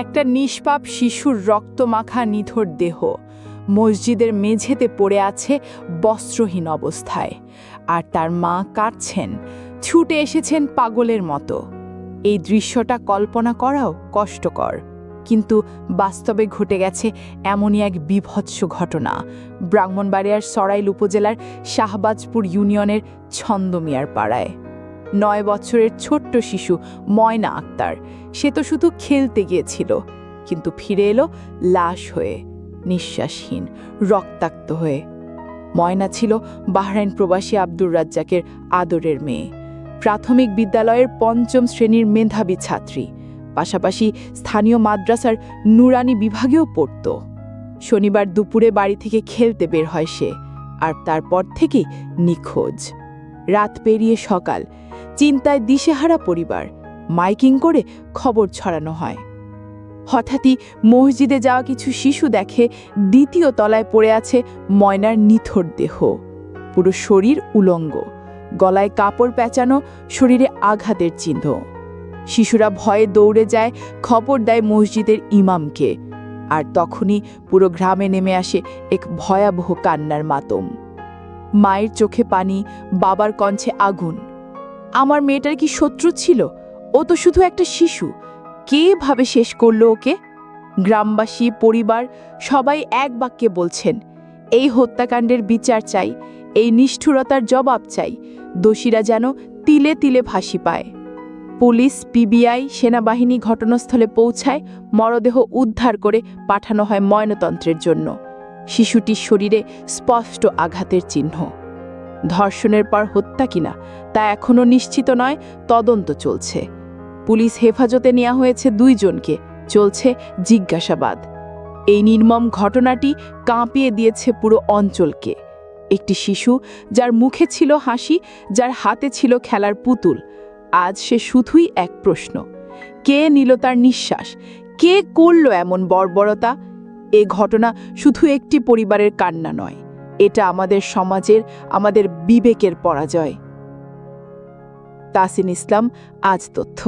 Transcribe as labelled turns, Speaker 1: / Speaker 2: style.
Speaker 1: একটা নিষ্পাপ শিশুর রক্তমাখা নিথর দেহ মসজিদের মেঝেতে পড়ে আছে বস্ত্রহীন অবস্থায়, আর তার মা কাঁদছেন, ছুটে এসেছেন পাগলের মতো। এই দৃশ্যটা কল্পনা করাও কষ্টকর, কিন্তু বাস্তবে ঘটে গেছে এমনই এক বীভৎস ঘটনা ব্রাহ্মণবাড়িয়ার সরাইল উপজেলার শাহবাজপুর ইউনিয়নের ছন্দমিয়ার পাড়ায়। 9 বছরের ছোট্ট শিশু ময়না আক্তার, সে তো শুধু খেলতে গিয়েছিল, কিন্তু ফিরে এলো লাশ হয়ে, নিঃশ্বাসহীন, রক্তাক্ত হয়ে। ময়না ছিল বাহরাইন প্রবাসী আব্দুর রাজ্জাকের আদরের মেয়ে, প্রাথমিক বিদ্যালয়ের 5ম শ্রেণীর মেধাবী ছাত্রী, পাশাপাশি স্থানীয় মাদ্রাসার নুরানি বিভাগেও পড়ত। শনিবার দুপুরে বাড়ি থেকে খেলতে বের হয় সে, আর তারপর থেকেই নিখোঁজ। রাত পেরিয়ে সকাল, চিন্তায় দিশেহারা পরিবার, মাইকিং করে খবর ছড়ানো হয়। হঠাৎই মসজিদে যাওয়া কিছু শিশু দেখে 2য় তলায় পড়ে আছে ময়নার নিথর দেহ, পুরো শরীর উলঙ্গ, গলায় কাপড় পেঁচানো, শরীরে আঘাতের চিহ্ন। শিশুরা ভয়ে দৌড়ে যায়, খবর দেয় মসজিদের ইমামকে, আর তখনই পুরো গ্রামে নেমে আসে এক ভয়াবহ কান্নার মাতম। মায়ের চোখে পানি, বাবার কণ্ঠে আগুন। আমার মেয়েটার কি শত্রু ছিল? ও তো শুধু একটা শিশু, কে ভাবে শেষ করলো ওকে? গ্রামবাসী, পরিবার সবাই এক বাক্যে বলছেন, এই হত্যাকাণ্ডের বিচার চাই, এই নিষ্ঠুরতার জবাব চাই, দোষীরা যেন তিলে তিলে ফাঁসি পায়। পুলিশ, পিবিআই, সেনাবাহিনী ঘটনাস্থলে পৌঁছায়, মরদেহ উদ্ধার করে পাঠানো হয় ময়নাতন্ত্রের জন্য। শিশুটির শরীরে স্পষ্ট আঘাতের চিহ্ন। ধর্ষণের পর হত্যা কিনা তা এখনও নিশ্চিত নয়, তদন্ত চলছে। পুলিশ হেফাজতে নেওয়া হয়েছে 2 জনকে, চলছে জিজ্ঞাসাবাদ। এই নির্মম ঘটনাটি কাঁপিয়ে দিয়েছে পুরো অঞ্চলকে। একটি শিশু, যার মুখে ছিল হাসি, যার হাতে ছিল খেলার পুতুল, আজ সে শুধুই এক প্রশ্ন: কে নিল তার নিঃশ্বাস? কে করল এমন বর্বরতা? এ ঘটনা শুধু একটি পরিবারের কান্না নয়, এটা আমাদের সমাজের, আমাদের বিবেকের পরাজয়। তাসিন ইসলাম, আজ তথ্য।